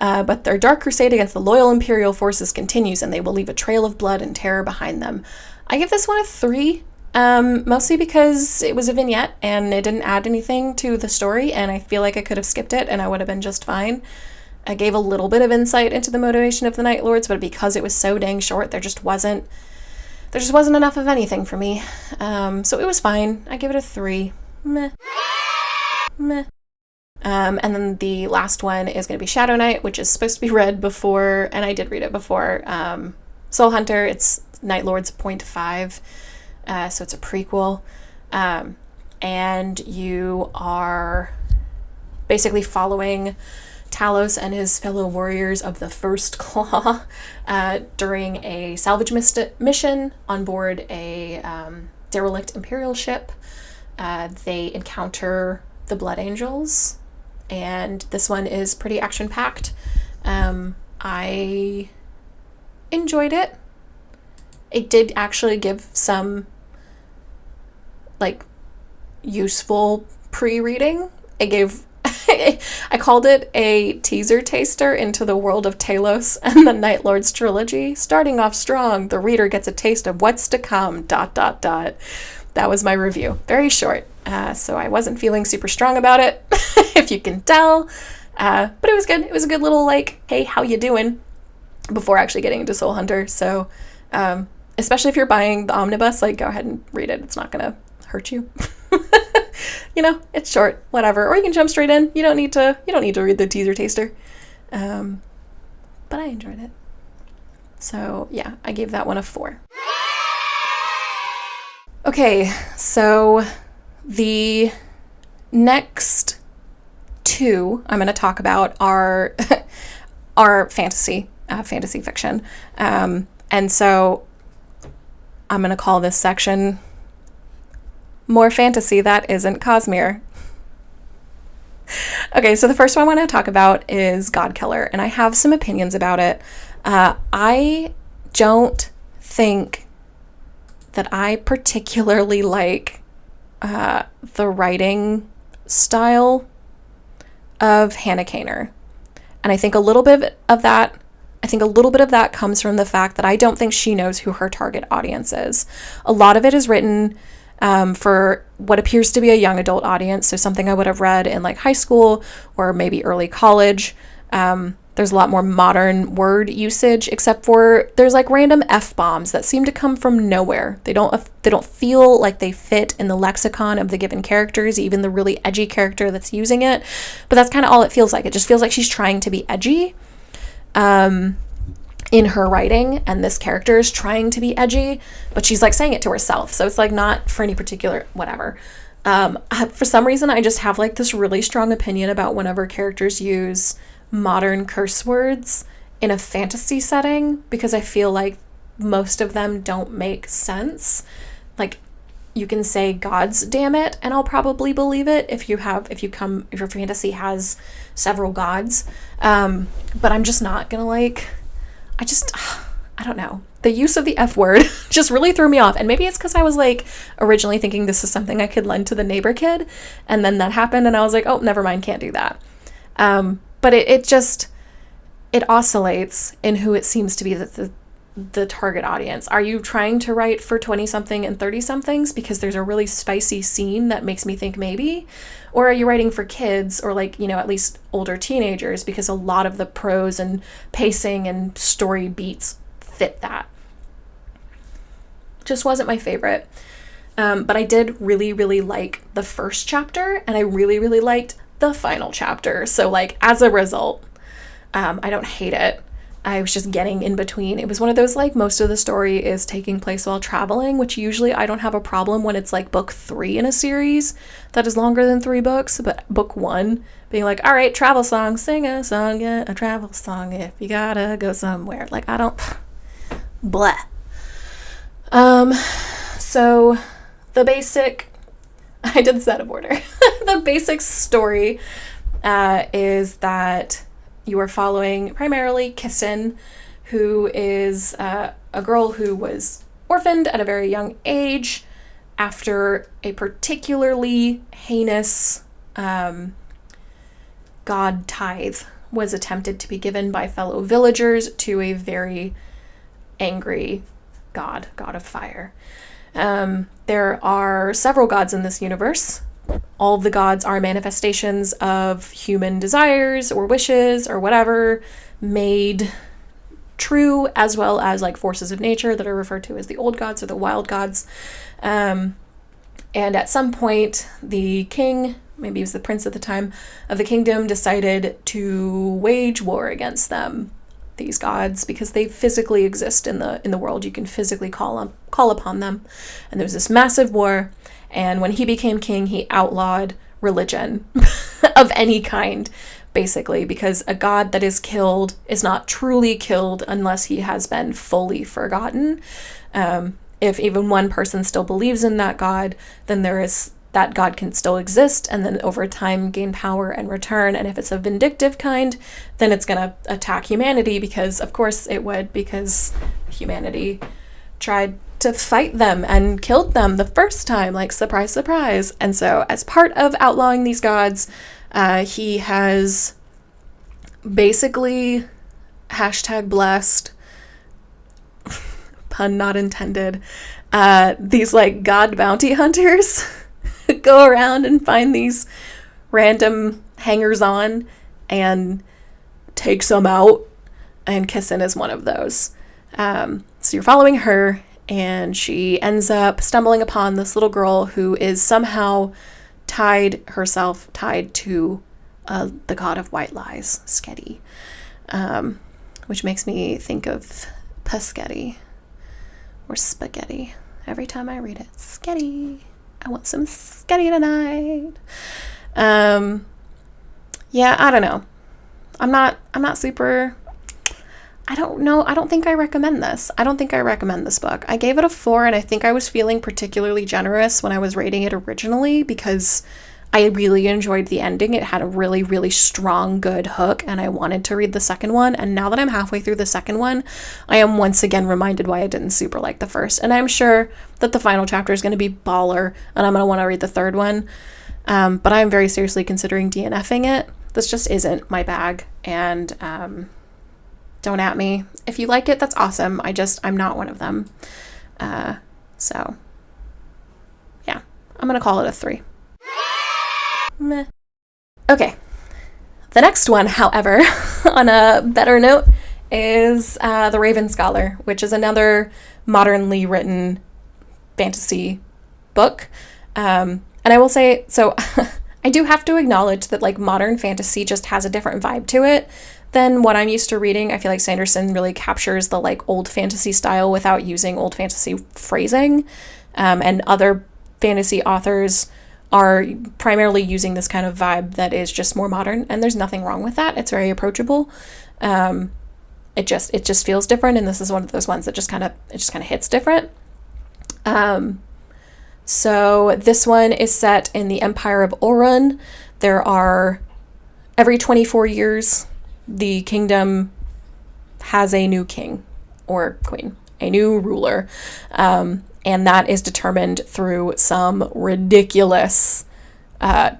but their dark crusade against the loyal Imperial forces continues, and they will leave a trail of blood and terror behind them. I give this one a 3. Mostly because it was a vignette and it didn't add anything to the story, and I feel like I could have skipped it and I would have been just fine. I gave a little bit of insight into the motivation of the Night Lords, but because it was so dang short, there just wasn't enough of anything for me. So it was fine. I give it a 3. Meh. And then the last one is going to be Shadow Knight, which is supposed to be read before, and I did read it before, Soul Hunter. It's Night Lords Point 5. So it's a prequel, and you are basically following Talos and his fellow warriors of the First Claw during a salvage mission on board a derelict Imperial ship. They encounter the Blood Angels, and this one is pretty action-packed. I enjoyed it. It did actually give some like useful pre-reading. It gave I called it a teaser taster into the world of Talos and the Night Lords trilogy. Starting off strong, the reader gets a taste of what's to come, ... That was my review. Very short. So I wasn't feeling super strong about it, if you can tell. But it was good. It was a good little like, hey, how you doing? Before actually getting into Soul Hunter. So especially if you're buying the Omnibus, like, go ahead and read it. It's not gonna hurt you. You know, it's short, whatever. Or you can jump straight in. You don't need to read the teaser taster. But I enjoyed it. So yeah, I gave that one a 4. Okay, so the next 2 I'm going to talk about are fantasy fiction. And so I'm going to call this section More Fantasy That Isn't Cosmere. Okay, so the first one I want to talk about is Godkiller, and I have some opinions about it. I don't think that I particularly like the writing style of Hannah Kaner. And I think a little bit of that comes from the fact that I don't think she knows who her target audience is. A lot of it is written for what appears to be a young adult audience, so something I would have read in like high school or maybe early college. There's a lot more modern word usage, except for there's like random F-bombs that seem to come from nowhere. They don't feel like they fit in the lexicon of the given characters, even the really edgy character that's using it. But that's kind of all it feels like. It just feels like she's trying to be edgy in her writing, and this character is trying to be edgy, but she's like saying it to herself. So it's like not for any particular whatever. For some reason, I just have like this really strong opinion about whenever characters use modern curse words in a fantasy setting, because I feel like most of them don't make sense. Like, you can say "God's damn it" and I'll probably believe it if your fantasy has several gods. But I'm just not gonna I don't know. The use of the F word just really threw me off. And maybe it's because I was like originally thinking this is something I could lend to the neighbor kid, and then that happened and I was like, oh, never mind, can't do that. But it oscillates in who it seems to be the target audience. Are you trying to write for 20-something and 30-somethings because there's a really spicy scene that makes me think maybe? Or are you writing for kids, or like, at least older teenagers, because a lot of the prose and pacing and story beats fit that? Just wasn't my favorite. But I did really, really like the first chapter, and I really, really liked the final chapter. So like as a result, I don't hate it. I was just getting in between. It was one of those, like, most of the story is taking place while traveling, which usually I don't have a problem when it's like book 3 in a series that is longer than 3 books, but book 1 being like, all right, travel song, sing a song, yeah, a travel song if you gotta go somewhere. Like, I don't, blah. So the basic, I did this out of order. The basic story is that you are following primarily Kissen, who is a girl who was orphaned at a very young age after a particularly heinous god tithe was attempted to be given by fellow villagers to a very angry god of fire. There are several gods in this universe. All of the gods are manifestations of human desires or wishes or whatever made true, as well as like forces of nature that are referred to as the old gods or the wild gods. And at some point, the king, maybe he was the prince at the time of the kingdom, decided to wage war against them, these gods, because they physically exist in the world. You can physically call upon them. And there was this massive war. And when he became king, he outlawed religion of any kind, basically, because a god that is killed is not truly killed unless he has been fully forgotten. If even one person still believes in that god, then that god can still exist and then over time gain power and return. And if it's a vindictive kind, then it's going to attack humanity, because of course it would, because humanity tried to fight them and killed them the first time, like, surprise, surprise. And so as part of outlawing these gods, he has basically #blessed, pun not intended, these like god bounty hunters go around and find these random hangers-on and take some out, and Kissen is one of those. So you're following her, and she ends up stumbling upon this little girl who is somehow tied to the god of white lies, Skedi, which makes me think of Paschetti. Or spaghetti. Every time I read it, sketty. I want some sketty tonight. Yeah, I don't know. I'm not super... I don't know. I don't think I recommend this. I don't think I recommend this book. I gave it a 4, and I think I was feeling particularly generous when I was rating it originally because I really enjoyed the ending. It had a really, really strong, good hook, and I wanted to read the second one. And now that I'm halfway through the second one, I am once again reminded why I didn't super like the first. And I'm sure that the final chapter is going to be baller, and I'm going to want to read the third one. But I'm very seriously considering DNFing it. This just isn't my bag, and don't at me. If you like it, that's awesome. I'm not one of them. So, yeah, I'm going to call it a 3. Meh. Okay. The next one, however, on a better note, is The Raven Scholar, which is another modernly written fantasy book. And I will say, so I do have to acknowledge that like modern fantasy just has a different vibe to it than what I'm used to reading. I feel like Sanderson really captures the like old fantasy style without using old fantasy phrasing. And other fantasy authors are primarily using this kind of vibe that is just more modern, and there's nothing wrong with that. It's very approachable. It just feels different, and this is one of those ones that just kind of hits different. So this one is set in the Empire of Orun. There are every 24 years, the kingdom has a new king or queen, a new ruler. And that is determined through some ridiculous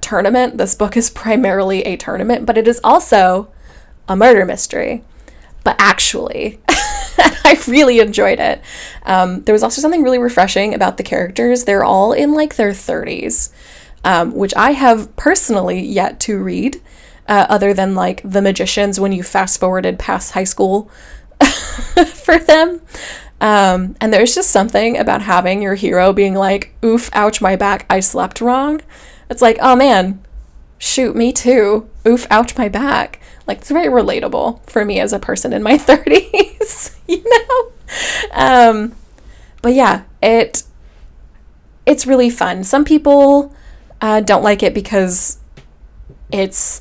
tournament. This book is primarily a tournament, but it is also a murder mystery. But actually, I really enjoyed it. There was also something really refreshing about the characters. They're all in like their 30s, which I have personally yet to read, other than like The Magicians when you fast forwarded past high school for them. And there's just something about having your hero being like, oof, ouch, my back, I slept wrong. It's like, oh man, shoot, me too. Oof, ouch, my back. Like, it's very relatable for me as a person in my 30s, you know? But yeah, it's really fun. Some people don't like it because it's...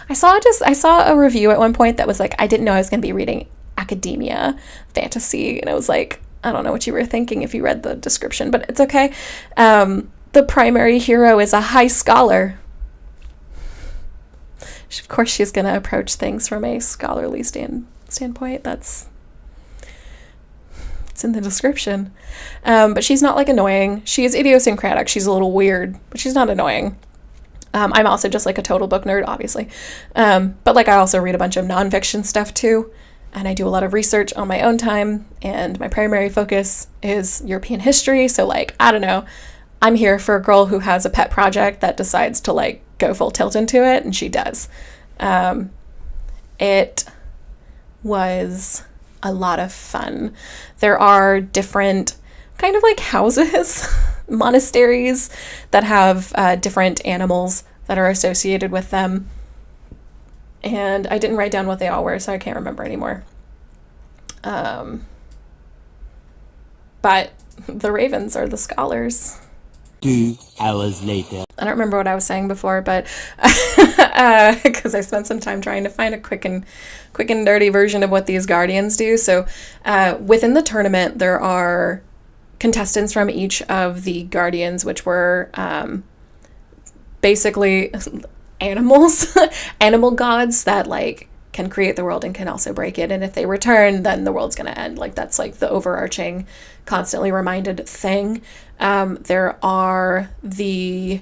I saw a review at one point that was like, I didn't know I was going to be reading academia fantasy, and I was like, I don't know what you were thinking if you read the description, but it's okay. The primary hero is a high scholar. Of course she's going to approach things from a scholarly standpoint. It's in the description. But she's not like annoying. She is idiosyncratic. She's a little weird, but she's not annoying. I'm also just like a total book nerd, obviously. But like I also read a bunch of nonfiction stuff too. And I do a lot of research on my own time, and my primary focus is European history. So like, I don't know, I'm here for a girl who has a pet project that decides to like go full tilt into it, and she does. It was a lot of fun. There are different kind of like houses, monasteries that have different animals that are associated with them. And I didn't write down what they all were, so I can't remember anymore. But the ravens are the scholars. 2 hours later. I don't remember what I was saying before, but because I spent some time trying to find a quick and dirty version of what these guardians do. So within the tournament, there are contestants from each of the guardians, which were basically animals, animal gods that like can create the world and can also break it. And if they return, then the world's going to end. Like that's like the overarching, constantly reminded thing. There are the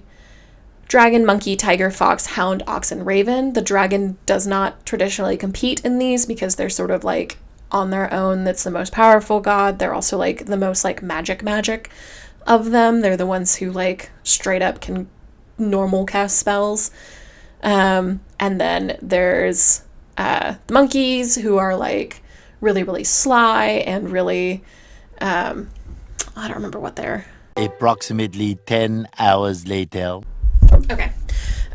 dragon, monkey, tiger, fox, hound, ox, and raven. The dragon does not traditionally compete in these because they're sort of like on their own. That's the most powerful god. They're also like the most like magic of them. They're the ones who like straight up can normal cast spells. And then there's the monkeys, who are like really, really sly and really, I don't remember what they're. Approximately 10 hours later. Okay.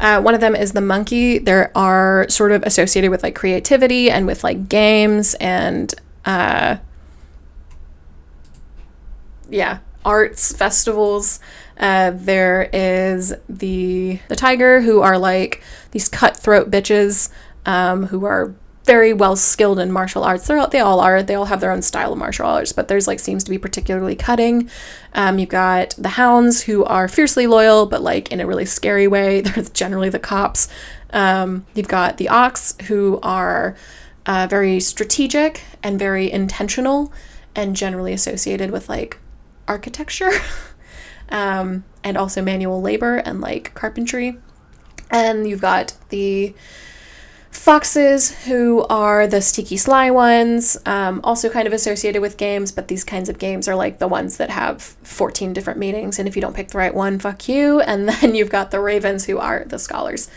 One of them is the monkey. They are sort of associated with like creativity and with like games and arts festivals. There is the tiger, who are like these cutthroat bitches, who are very well skilled in martial arts. They all have their own style of martial arts, but theirs like seems to be particularly cutting. You've got the hounds, who are fiercely loyal, but like in a really scary way. They're generally the cops. You've got the ox, who are very strategic and very intentional, and generally associated with like architecture, and also manual labor and like carpentry. And you've got the foxes, who are the sneaky sly ones, also kind of associated with games, but these kinds of games are like the ones that have 14 different meanings, and if you don't pick the right one, fuck you. And then you've got the ravens, who are the scholars.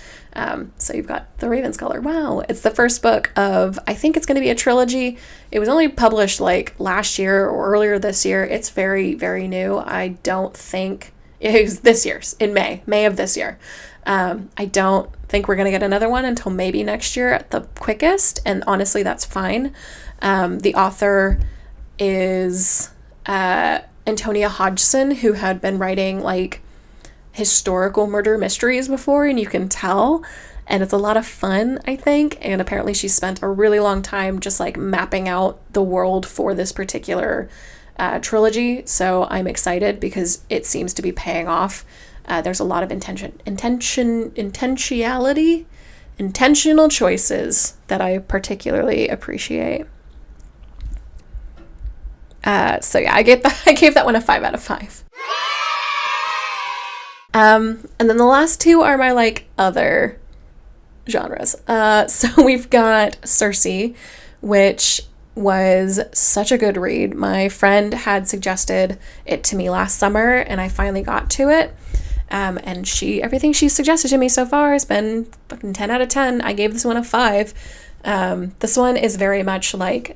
So you've got the Raven Scholar. Wow, it's the first book of, I think it's going to be a trilogy. It was only published like last year or earlier this year. It's very, very new. I don't think it was this year's, in May of this year. I don't think we're going to get another one until maybe next year at the quickest, and honestly, that's fine. The author is Antonia Hodgson, who had been writing like historical murder mysteries before, and you can tell, and it's a lot of fun, I think. And apparently she spent a really long time just like mapping out the world for this particular trilogy, so I'm excited because it seems to be paying off. There's a lot of intentional choices that I particularly appreciate. So yeah, I gave that one a 5 out of 5. And then the last two are my like other genres. So we've got Circe, which was such a good read. My friend had suggested it to me last summer, and I finally got to it. And everything she suggested to me so far has been fucking 10 out of 10. I gave this one a 5. This one is very much like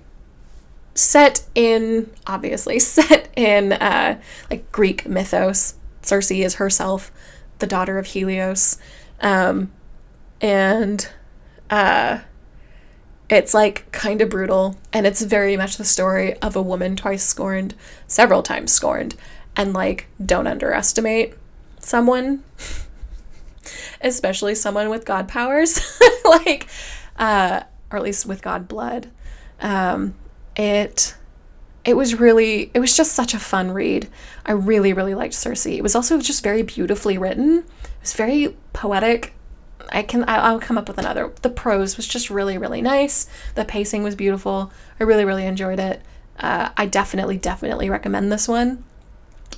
set in like Greek mythos. Circe is herself the daughter of Helios. And it's like kind of brutal, and it's very much the story of a woman several times scorned, and like, don't underestimate someone, especially someone with god powers, like, or at least with god blood. It was just such a fun read. I really, really liked Circe. It was also just very beautifully written. It was very poetic. I'll come up with another. The prose was just really, really nice. The pacing was beautiful. I really, really enjoyed it. I definitely recommend this one,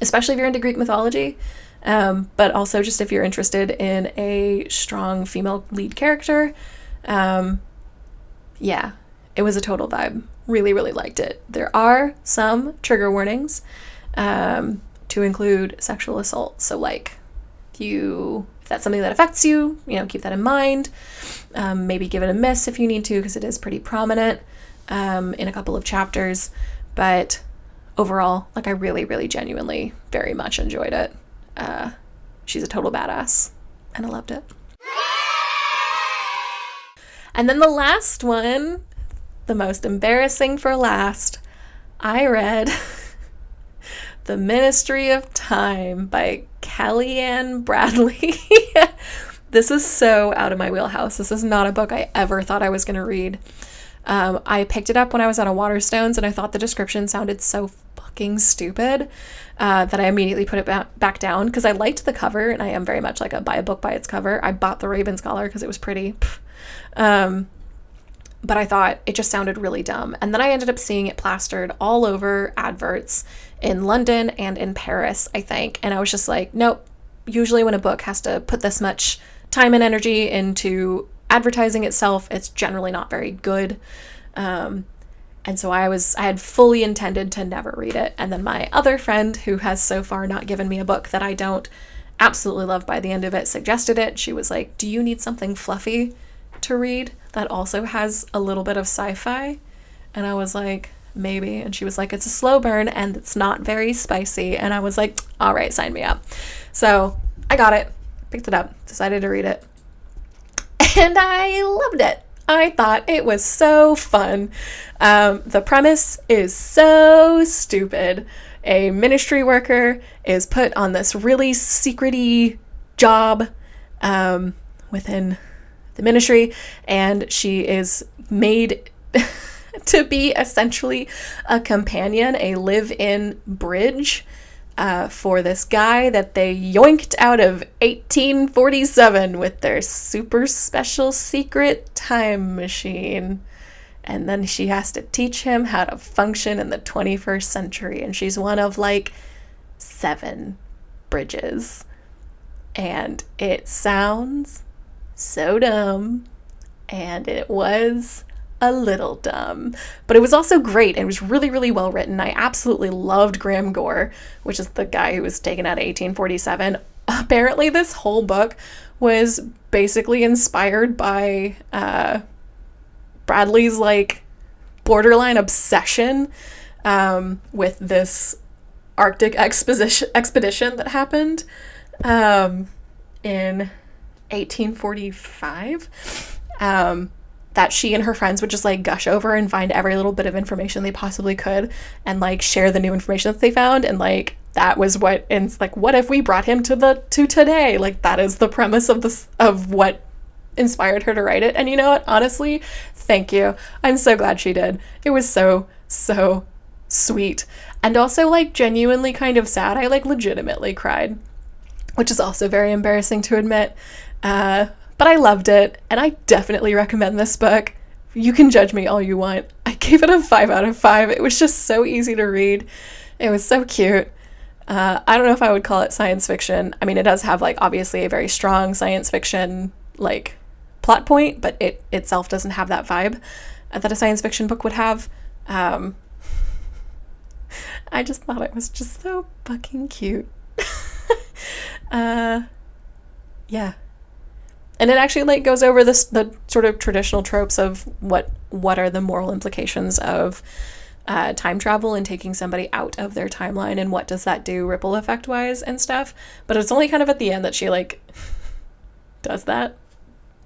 especially if you're into Greek mythology, but also just if you're interested in a strong female lead character. Yeah, it was a total vibe. Really, really liked it. There are some trigger warnings, to include sexual assault. So like, if that's something that affects you, keep that in mind. Maybe give it a miss if you need to, because it is pretty prominent in a couple of chapters. But overall, like, I really, really genuinely very much enjoyed it. She's a total badass, and I loved it. And then the last one, the most embarrassing for last, I read The Ministry of Time by Kaliane Bradley. This is so out of my wheelhouse. This is not a book I ever thought I was going to read. I picked it up when I was on a Waterstones, and I thought the description sounded so fucking stupid that I immediately put it back down, because I liked the cover, and I am very much like a buy a book by its cover. I bought the Raven Scholar because it was pretty. But I thought it just sounded really dumb. And then I ended up seeing it plastered all over adverts in London and in Paris, I think. And I was just like, nope. Usually when a book has to put this much time and energy into advertising itself, it's generally not very good. And so I had fully intended to never read it. And then my other friend, who has so far not given me a book that I don't absolutely love by the end of it, suggested it. She was like, do you need something fluffy to read that also has a little bit of sci-fi? And I was like, maybe. And she was like, it's a slow burn and it's not very spicy. And I was like, all right, sign me up. So I got it, picked it up, decided to read it, and I loved it. I thought it was so fun. The premise is so stupid. A ministry worker is put on this really secret-y job within the ministry, and she is made to be essentially a companion, a live-in bridge for this guy that they yoinked out of 1847 with their super special secret time machine. And then she has to teach him how to function in the 21st century. And she's one of like 7 bridges. And it sounds so dumb. And it was a little dumb, but it was also great. It was really, really well written. I absolutely loved Graham Gore, which is the guy who was taken out of 1847. Apparently this whole book was basically inspired by Bradley's like borderline obsession with this Arctic expedition that happened in 1845. That she and her friends would just like gush over and find every little bit of information they possibly could and like share the new information that they found. And like that was what, and like, what if we brought him to today? Like that is the premise of this, of what inspired her to write it. And you know what, honestly, thank you. I'm so glad she did. It was so sweet, and also like genuinely kind of sad. I like legitimately cried, which is also very embarrassing to admit. But I loved it, and I definitely recommend this book. You can judge me all you want. I gave it a 5 out of 5. It was just so easy to read. It was so cute. I don't know if I would call it science fiction. I mean, it does have, like, obviously a very strong science fiction, like, plot point, but it itself doesn't have that vibe that a science fiction book would have. I just thought it was just so fucking cute. Yeah. And it actually like goes over the sort of traditional tropes of what are the moral implications of time travel and taking somebody out of their timeline, and what does that do ripple effect wise and stuff. But it's only kind of at the end that she like does that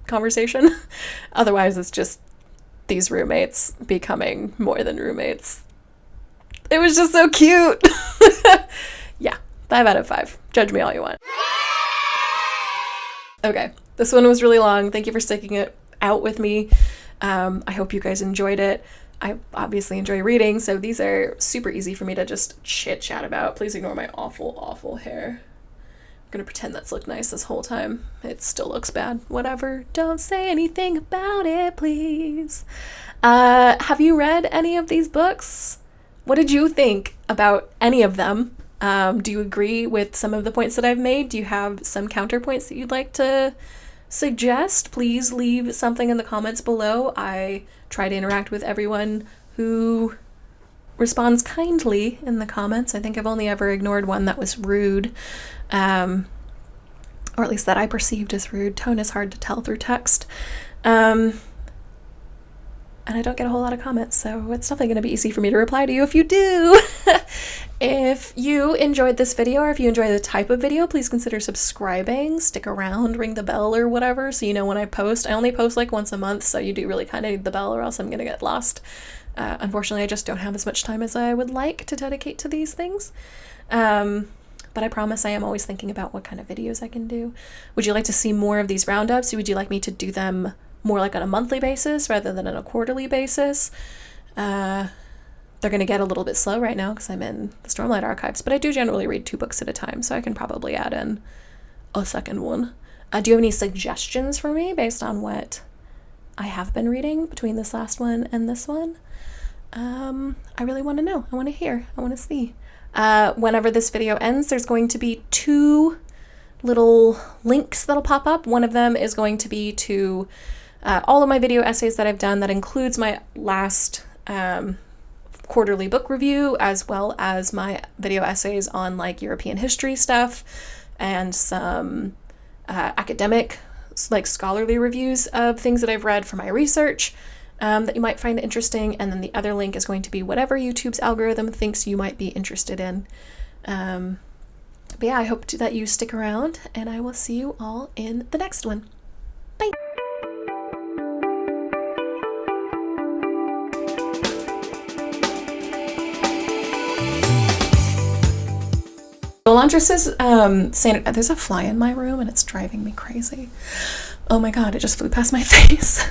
conversation. Otherwise it's just these roommates becoming more than roommates. It was just so cute. Yeah, 5 out of 5. Judge me all you want. Okay. This one was really long. Thank you for sticking it out with me. I hope you guys enjoyed it. I obviously enjoy reading, so these are super easy for me to just chit-chat about. Please ignore my awful, awful hair. I'm gonna pretend that's looked nice this whole time. It still looks bad. Whatever. Don't say anything about it, please. Have you read any of these books? What did you think about any of them? Do you agree with some of the points that I've made? Do you have some counterpoints that you'd like to suggest? Please leave something in the comments below. I try to interact with everyone who responds kindly in the comments. I think I've only ever ignored one that was rude, or at least that I perceived as rude. Tone is hard to tell through text. And I don't get a whole lot of comments, so it's definitely going to be easy for me to reply to you if you do. If you enjoyed this video, or if you enjoy the type of video, please consider subscribing, stick around, ring the bell or whatever, so you know when I post. I only post like once a month, so you do really kind of need the bell or else I'm going to get lost. Unfortunately, I just don't have as much time as I would like to dedicate to these things. But I promise I am always thinking about what kind of videos I can do. Would you like to see more of these roundups? Would you like me to do them more like on a monthly basis rather than on a quarterly basis? They're going to get a little bit slow right now because I'm in the Stormlight archives, but I do generally read 2 books at a time, so I can probably add in a second one. Do you have any suggestions for me based on what I have been reading between this last one and this one? I really want to know. I want to hear. I want to see. Whenever this video ends, there's going to be 2 little links that'll pop up. One of them is going to be to all of my video essays that I've done. That includes my last quarterly book review, as well as my video essays on like European history stuff and some academic, like scholarly reviews of things that I've read for my research that you might find interesting. And then the other link is going to be whatever YouTube's algorithm thinks you might be interested in. But yeah, I hope that you stick around, and I will see you all in the next one. Bye! Elantris is saying, there's a fly in my room and it's driving me crazy. Oh my god, it just flew past my face.